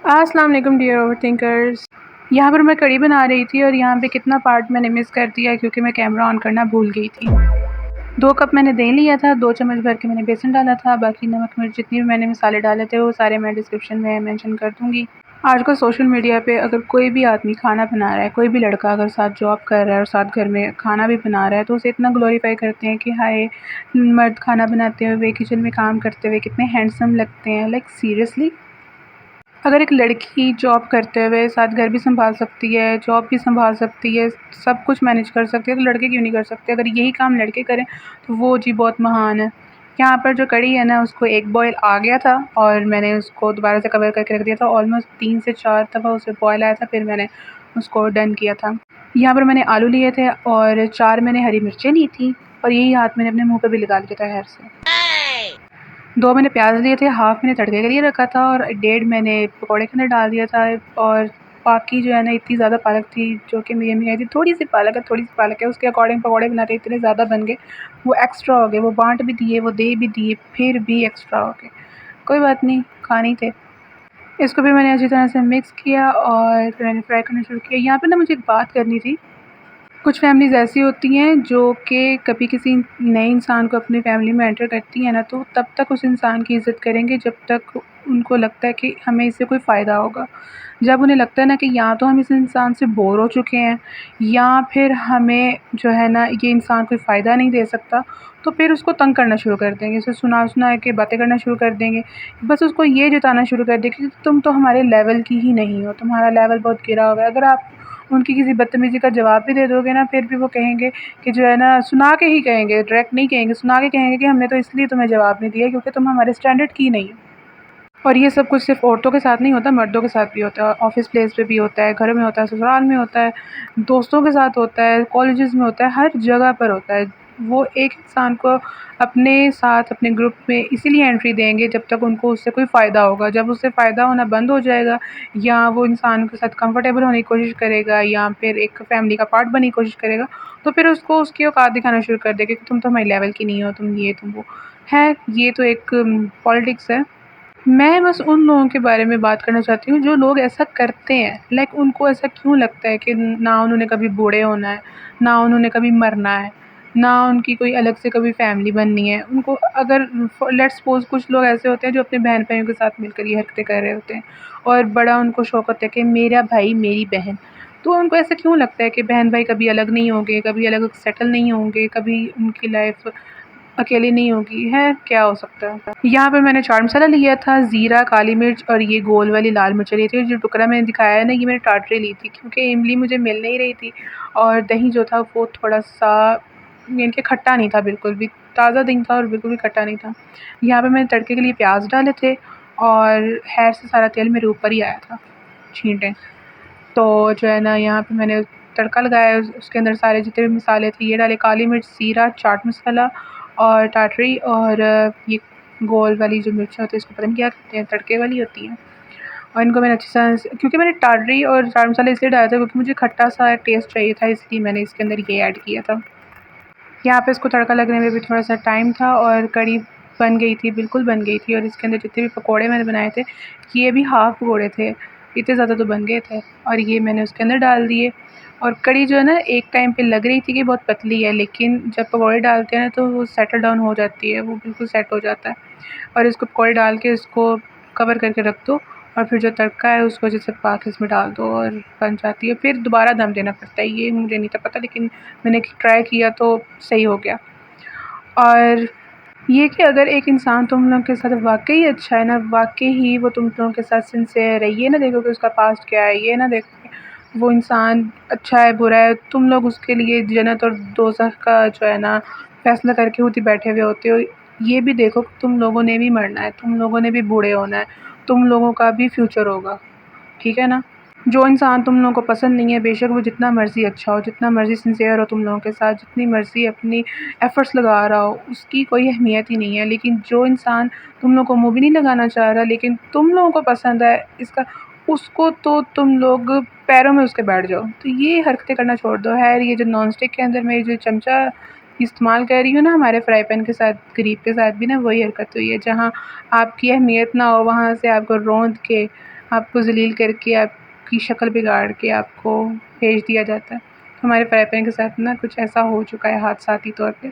अस्सलाम वालेकुम डियर ओवरथिंकर्स। यहाँ पर मैं कढ़ी बना रही थी और यहाँ पे कितना पार्ट मैंने मिस कर दिया क्योंकि मैं कैमरा ऑन करना भूल गई थी। 2 कप मैंने दही लिया था, 2 चम्मच भर के मैंने बेसन डाला था, बाकी नमक मिर्च जितनी भी मैंने मसाले डाले थे वो सारे मैं डिस्क्रिप्शन में मेंशन कर दूँगी। आजकल सोशल मीडिया पे अगर कोई भी आदमी खाना बना रहा है, कोई भी लड़का अगर साथ जॉब कर रहा है और साथ घर में खाना भी बना रहा है तो उसे इतना ग्लोरीफाई करते हैं कि हाय मर्द खाना बनाते हुए, किचन में काम करते हुए कितने हैंडसम लगते हैं। Like seriously? अगर एक लड़की जॉब करते हुए साथ घर भी सँभाल सकती है, जॉब भी सँभाल सकती है, सब कुछ मैनेज कर सकती है, तो लड़के क्यों नहीं कर सकते? अगर यही काम लड़के करें तो वो जी बहुत महान है। यहाँ पर जो कढ़ी है ना उसको एक बॉयल आ गया था और मैंने उसको दोबारा से कवर करके रख दिया था। ऑलमोस्ट 3 से 4 दफ़ा उसे बॉयल आया था, फिर मैंने उसको डन किया था। यहाँ पर मैंने आलू लिए थे और 4 मैंने हरी मिर्चें ली थी और यही हाथ मैंने अपने मुँह पे भी लगा लिया था हेयर से। 2 मैंने प्याज़ लिए थे, हाफ़ मैंने तड़के के लिए रखा था और 1.5 मैंने पकौड़े के अंदर डाल दिया था। और बाकी जो है ना इतनी ज़्यादा पालक थी जो कि मेरी अम्मी कह रही थी थोड़ी-सी पालक है, उसके अकॉर्डिंग पकौड़े बनाते इतने ज़्यादा बन गए, वो एक्स्ट्रा हो गए, वो बाँट भी दिए, वो दे भी दिए, फिर भी एक्स्ट्रा हो गए। कोई बात नहीं, खाने ही थे। इसको भी मैंने अच्छी तरह से मिक्स किया और फिर मैंने फ्राई करना शुरू किया। यहाँ पे ना मुझे एक बात करनी थी। कुछ फैमिलीज़ ऐसी होती हैं जो कि कभी किसी नए इंसान को अपनी फैमिली में एंटर करती हैं ना तो तब तक उस इंसान की इज़्ज़त करेंगे जब तक उनको लगता है कि हमें इससे कोई फ़ायदा होगा। जब उन्हें लगता है ना कि या तो हम इस इंसान से बोर हो चुके हैं या फिर हमें जो है ना ये इंसान कोई फ़ायदा नहीं दे सकता, तो फिर उसको तंग करना शुरू कर देंगे। उसे सुना-सुना के बातें करना शुरू कर देंगे। बस उसको ये जताना शुरू कर देंगे कि तुम तो हमारे लेवल की ही नहीं हो, तुम्हारा लेवल बहुत गिरा हुआ है। अगर आप उनकी किसी बदतमीज़ी का जवाब भी दे दोगे ना फिर भी वो कहेंगे कि जो है ना सुना के ही कहेंगे, डायरेक्ट नहीं कहेंगे, सुना के कहेंगे कि हमने तो इसलिए तुम्हें जवाब नहीं दिया क्योंकि तुम हमारे स्टैंडर्ड की नहीं हो। और ये सब कुछ सिर्फ़ औरतों के साथ नहीं होता, मर्दों के साथ भी होता है। ऑफ़िस प्लेस पे भी होता है, घरों में होता है, ससुराल में होता है, दोस्तों के साथ होता है, कॉलेजेस में होता है, हर जगह पर होता है। वो एक इंसान को अपने साथ अपने ग्रुप में इसीलिए एंट्री देंगे जब तक उनको उससे कोई फ़ायदा होगा। जब उससे फ़ायदा होना बंद हो जाएगा या वो इंसान के साथ कंफ़र्टेबल होने की कोशिश करेगा या फिर एक फ़ैमिली का पार्ट बनने की कोशिश करेगा, तो फिर उसको उसकी औकात दिखाना शुरू कर देगा कि तुम तो हमारे लेवल की नहीं हो, तुम ये, तुम वो। है, ये तो एक पॉलिटिक्स है। मैं बस उन लोगों के बारे में बात करना चाहती हूँ जो लोग ऐसा करते हैं। लाइक उनको ऐसा क्यों लगता है कि ना उन्होंने कभी बूढ़े होना है, ना उन्होंने कभी मरना है, ना उनकी कोई अलग से कभी फैमिली बननी है। उनको अगर लेट्स सपोज़ कुछ लोग ऐसे होते हैं जो अपने बहन-भाइयों के साथ मिलकर ये हरकतें कर रहे होते हैं और बड़ा उनको शौक होता है कि मेरा भाई, मेरी बहन। तो उनको ऐसा क्यों लगता है कि बहन-भाई कभी अलग नहीं होंगे, कभी अलग सेटल नहीं होंगे, कभी उनकी लाइफ़ अकेली नहीं होगी, है क्या हो सकता है? यहाँ पे मैंने चाट मसाला लिया था, ज़ीरा, काली मिर्च और ये गोल वाली लाल मिर्च ली थी। जो टुकड़ा मैंने दिखाया है ना ये मैंने टाटरी ली थी क्योंकि इमली मुझे मिल नहीं रही थी और दही जो था वो थोड़ा-सा यानी कि खट्टा नहीं था बिल्कुल भी, ताज़ा दही था और बिल्कुल भी खट्टा नहीं था। यहाँ पे मैंने तड़के के लिए प्याज़ डाले थे और खैर से सारा तेल मेरे ऊपर ही आया था, छींटे। तो जो है ना यहाँ पे मैंने तड़का लगाया उसके अंदर सारे जितने भी मसाले थे ये डाले, काली मिर्च, ज़ीरा, चाट मसाला और टाटरी और ये गोल वाली जो मिर्च होती है इसको पता नहीं क्या कहते हैं, तड़के वाली होती है। और इनको मैंने अच्छी तरह से क्योंकि मैंने टाटरी और चाट मसाला इसलिए डाला था क्योंकि मुझे खट्टा सा टेस्ट चाहिए था इसलिए मैंने इसके अंदर ये ऐड किया था। यहाँ पे इसको तड़का लगने में भी थोड़ा-सा टाइम था और कढ़ी बन गई थी, बिल्कुल बन गई थी और इसके अंदर जितने भी पकौड़े मैंने बनाए थे, ये भी हाफ़ पकौड़े थे, इतने ज़्यादा तो बन गए थे और ये मैंने उसके अंदर डाल दिए। और कढ़ी जो है ना एक टाइम पे लग रही थी कि बहुत पतली है, लेकिन जब पकौड़े डालते हैं ना तो वो सेटल डाउन हो जाती है, वो बिल्कुल सेट हो जाता है। और इसको पकौड़े डाल के इसको कवर करके रख दो और फिर जो तड़का है उसको जैसे पका के इसमें डाल दो और बन जाती है। फिर दोबारा दम देना पड़ता है, ये मुझे नहीं था पता लेकिन मैंने ट्राई किया तो सही हो गया। और ये कि अगर एक इंसान तुम लोग के साथ वाक़ई अच्छा है ना, वाक़ई ही वो तुम लोगों के साथ सिंसियर है, ये ना देखो कि उसका पास्ट क्या है, ये ना देखो कि वो इंसान अच्छा है, बुरा है, तुम लोग उसके लिए जन्नत और दोज़ख का जो है ना फ़ैसला करके खुद ही बैठे हुए होते हो। ये भी देखो कि तुम लोगों ने भी मरना है, तुम लोगों ने भी बूढ़े होना है, तुम लोगों का भी फ्यूचर होगा, ठीक है ना? जो इंसान तुम लोगों को पसंद नहीं है, बेशक वो जितना मर्ज़ी अच्छा हो, जितना मर्ज़ी सिंसियर हो तुम लोगों के साथ, जितनी मर्ज़ी अपनी एफ़र्ट्स लगा रहा हो, उसकी कोई अहमियत ही नहीं है। लेकिन जो इंसान तुम लोगों को मुँह भी नहीं लगाना चाह रहा, लेकिन तुम लोगों को पसंद है इसका, उसको तो तुम लोग पैरों में उसके बैठ जाओ। तो ये हरकतें करना छोड़ दो। ख़ैर ये जो नॉन स्टिक के अंदर मैं जो चमचा इस्तेमाल कर रही हूँ ना, हमारे फ्राई पैन के साथ, गरीब के साथ भी ना वही हरकत हुई है। जहाँ आपकी अहमियत ना हो, वहाँ से आपको रौंद के आपको ज़लील करके, आपकी शक्ल बिगाड़ के आपको भेज दिया जाता है। तो हमारे फ्राई पैन के साथ ना कुछ ऐसा हो चुका है हादसाती तौर पे।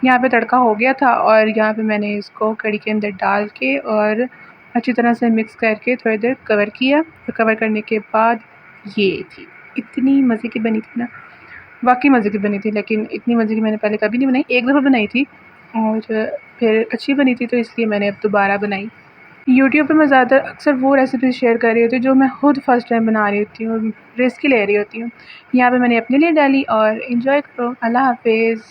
यहाँ पे तड़का हो गया था और यहाँ पे मैंने इसको कढ़ी के अंदर डाल के और अच्छी तरह से मिक्स करके थोड़ी देर कवर किया। और कवर करने के बाद ये थी, इतनी मज़े की बनी थी ना, वाक़ई मज़े की बनी थी। लेकिन इतनी मज़े की मैंने पहले कभी नहीं बनाई, एक दफ़ा बनाई थी और फिर अच्छी बनी थी, तो इसलिए मैंने अब दोबारा बनाई। यूट्यूब पे मैं ज़्यादातर अक्सर वो रेसिपीज़ शेयर कर रही होती हूँ जो मैं खुद फर्स्ट टाइम बना रही होती हूँ, रिस्क ले रही होती हूँ। यहाँ पे मैंने अपने लिए डाली और एंजॉय करो। अल्लाह हाफ़िज़।